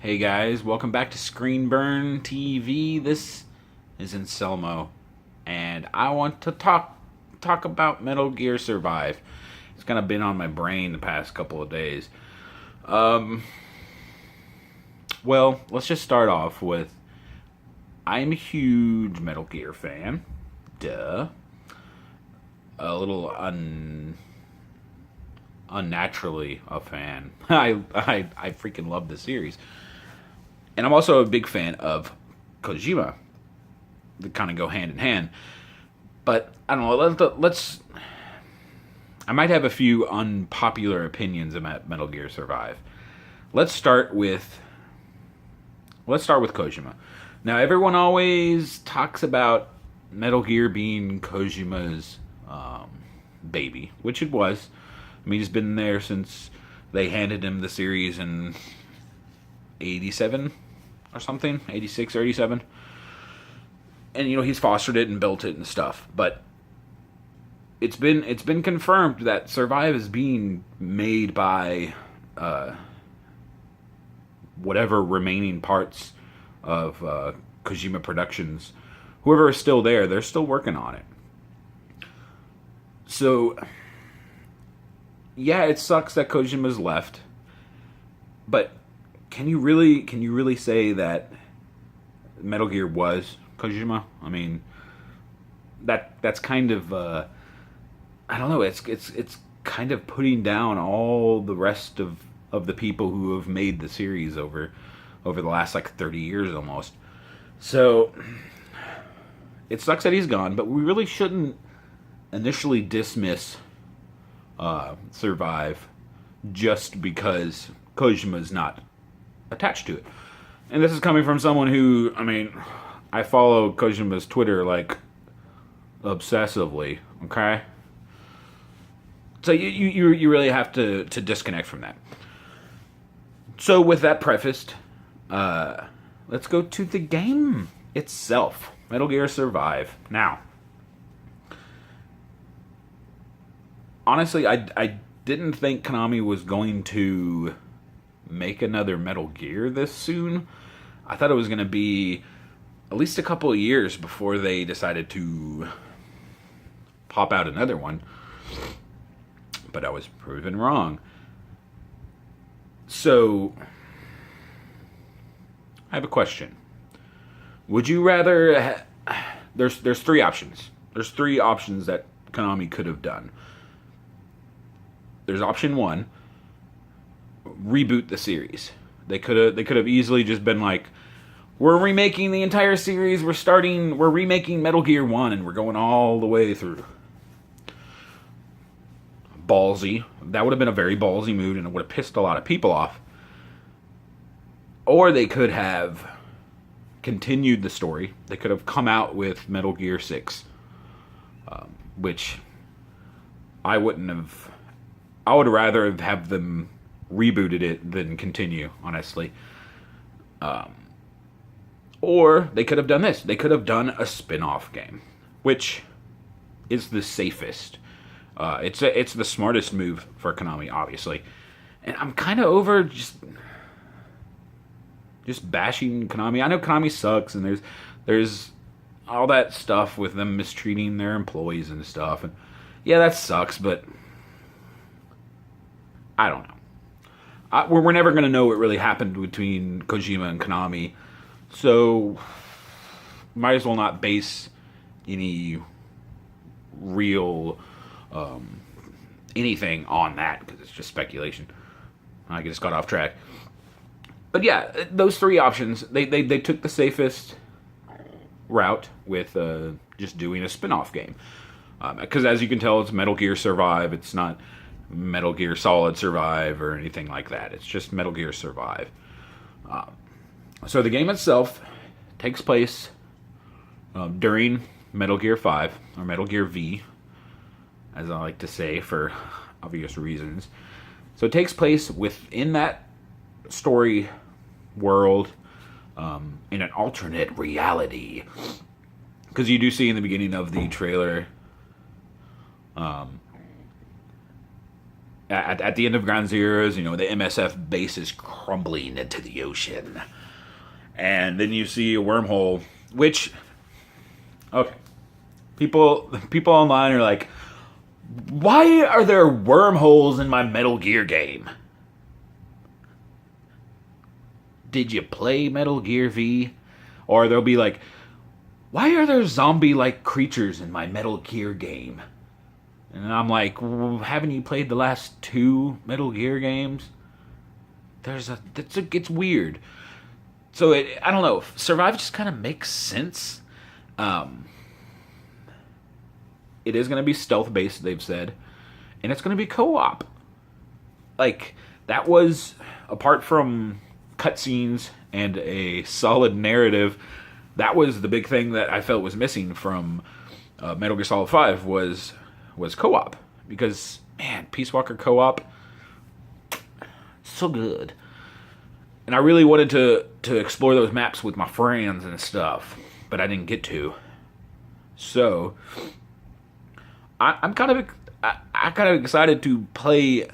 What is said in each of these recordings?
Hey guys, welcome back to Screen Burn TV. This is Anselmo, and I want to talk about Metal Gear Survive. It's kind of been on my brain the past couple of days. Um, well, let's just start off with I'm a huge Metal Gear fan. Duh. A little unnaturally a fan. I freaking love the series. And I'm also a big fan of Kojima. They kind of go hand in hand. But I don't know. Let's. I might have a few unpopular opinions about Metal Gear Survive. Let's start with. Let's start with Kojima. Now, everyone always talks about Metal Gear being Kojima's baby, which it was. I mean, he's been there since they handed him the series in 87 or something, 86 or 87. And he's fostered it and built it and stuff. But it's been confirmed that Survive is being made by whatever remaining parts of Kojima Productions. Whoever is still there, they're still working on it. So yeah, it sucks that Kojima's left. But can you really say that Metal Gear was Kojima? I mean, that's kind of I don't know. It's kind of putting down all the rest of the people who have made the series over the last like 30 years almost. So it sucks that he's gone, but we really shouldn't initially dismiss Survive just because Kojima's not attached to it. And this is coming from someone who, I mean, I follow Kojima's Twitter like obsessively, okay? So you really have to disconnect from that. So with that prefaced, let's go to the game itself. Metal Gear Survive. Now, honestly, I didn't think Konami was going to make another Metal Gear this soon. I thought it was going to be at least a couple of years before they decided to pop out another one. But I was proven wrong. So, I have a question. Would you rather... There's three options. There's three options that Konami could have done. There's option one, reboot the series. They could have easily just been like, we're remaking the entire series, we're remaking Metal Gear 1 and we're going all the way through. Ballsy. That would have been a very ballsy move and it would have pissed a lot of people off. Or they could have continued the story. They could have come out with Metal Gear 6, which I wouldn't have. I would rather have them rebooted it than continue, honestly. Or they could have done this. They could have done a spin-off game, which is the safest. It's the smartest move for Konami, obviously. And I'm kind of over just bashing Konami. I know Konami sucks, and there's all that stuff with them mistreating their employees and stuff. And yeah, that sucks, but I don't know. We're never going to know what really happened between Kojima and Konami, so might as well not base any real anything on that, because it's just speculation. I just got off track. But yeah, those three options, they took the safest route with just doing a spin-off game. Because as you can tell, it's Metal Gear Survive. It's not Metal Gear Solid Survive or anything like that. It's just Metal Gear Survive. So the game itself takes place during Metal Gear 5, or Metal Gear V, as I like to say for obvious reasons. So it takes place within that story world, in an alternate reality. Because you do see in the beginning of the trailer at the end of Ground Zeroes, the MSF base is crumbling into the ocean. And then you see a wormhole, which, okay, people online are like, why are there wormholes in my Metal Gear game? Did you play Metal Gear V? Or they'll be like, why are there zombie-like creatures in my Metal Gear game? And I'm like, well, haven't you played the last 2 Metal Gear games? It's weird. So I don't know. Survive just kind of makes sense. It is going to be stealth based, they've said, and it's going to be co-op. Like, that was, apart from cutscenes and a solid narrative, that was the big thing that I felt was missing from Metal Gear Solid 5 was co-op. Because, man, Peace Walker co-op, so good. And I really wanted to explore those maps with my friends and stuff, but I didn't get to. So I'm kind of excited to play,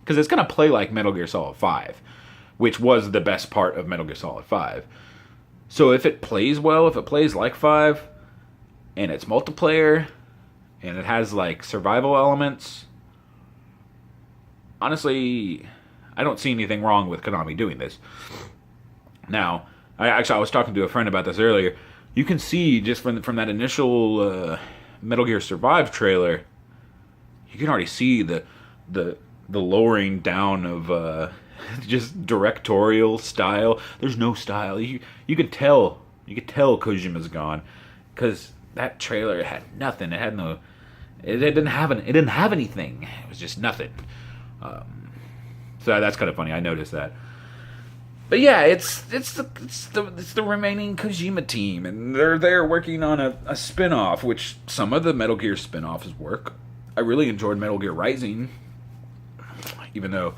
because it's gonna play like Metal Gear Solid 5, which was the best part of Metal Gear Solid 5. So if it plays well, if it plays like 5, and it's multiplayer, and it has like survival elements, honestly, I don't see anything wrong with Konami doing this. Now, I was talking to a friend about this earlier. You can see just from that initial Metal Gear Survive trailer, you can already see the lowering down of just directorial style. There's no style. You could tell Kojima's gone, because that trailer had nothing. It had no. It didn't have anything. It was just nothing. So that's kind of funny. I noticed that. But yeah, it's the remaining Kojima team, and they're there working on a spin-off, which some of the Metal Gear spin-offs work. I really enjoyed Metal Gear Rising, even though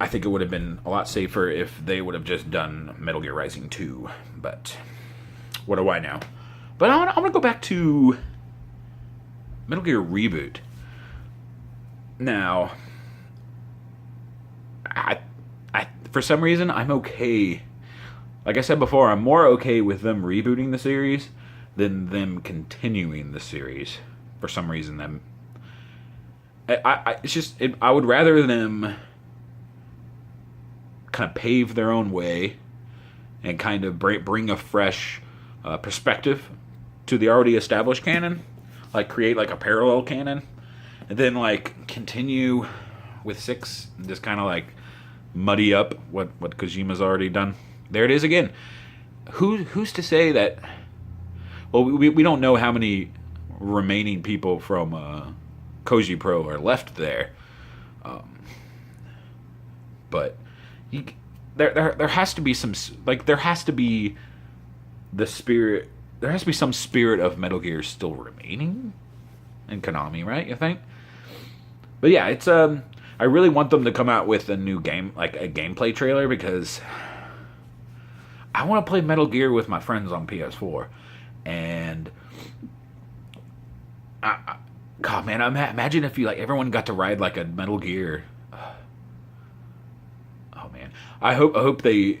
I think it would have been a lot safer if they would have just done Metal Gear Rising 2. But what do I know? But I'm gonna go back to Metal Gear Reboot. Now, I for some reason, I'm okay. Like I said before, I'm more okay with them rebooting the series than them continuing the series. For some reason, I would rather them kind of pave their own way and kind of bring a fresh perspective to the already established canon, like create like a parallel canon, and then like continue with 6 and just kind of like muddy up what Kojima's already done. There it is again. Who's to say that? Well, we don't know how many remaining people from Koji Pro are left there, but there has to be some, like, there has to be the spirit. There has to be some spirit of Metal Gear still remaining in Konami, right? You think? But yeah, it's I really want them to come out with a new game, like a gameplay trailer, because I want to play Metal Gear with my friends on PS4. And God, man, imagine if everyone got to ride like a Metal Gear. Oh man, I hope they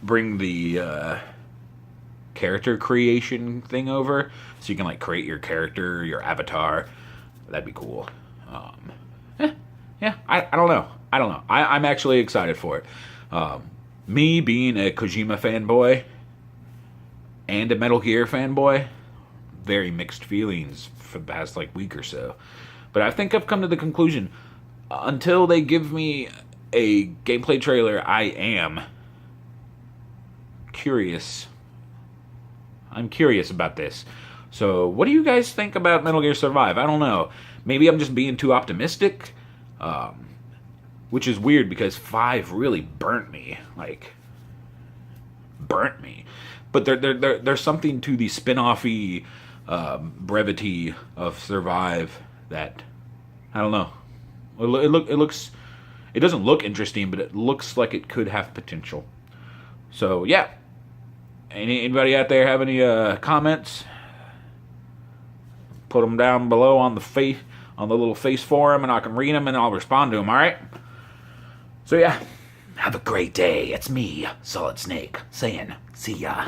bring the character creation thing over, so you can like create your character, your avatar. That'd be cool. Yeah, I don't know. I'm actually excited for it. Me being a Kojima fanboy and a Metal Gear fanboy, very mixed feelings for the past like week or so. But I think I've come to the conclusion, until they give me a gameplay trailer, I am curious. I'm curious about this. So what do you guys think about Metal Gear Survive? I don't know. Maybe I'm just being too optimistic. Which is weird because 5 really burnt me. But there's something to the spin-offy brevity of Survive that, I don't know. It doesn't look interesting, but it looks like it could have potential. So yeah. Anybody out there have any comments? Put them down below on on the little face forum, and I can read them and I'll respond to them. All right. So yeah, have a great day. It's me, Solid Snake, saying see ya.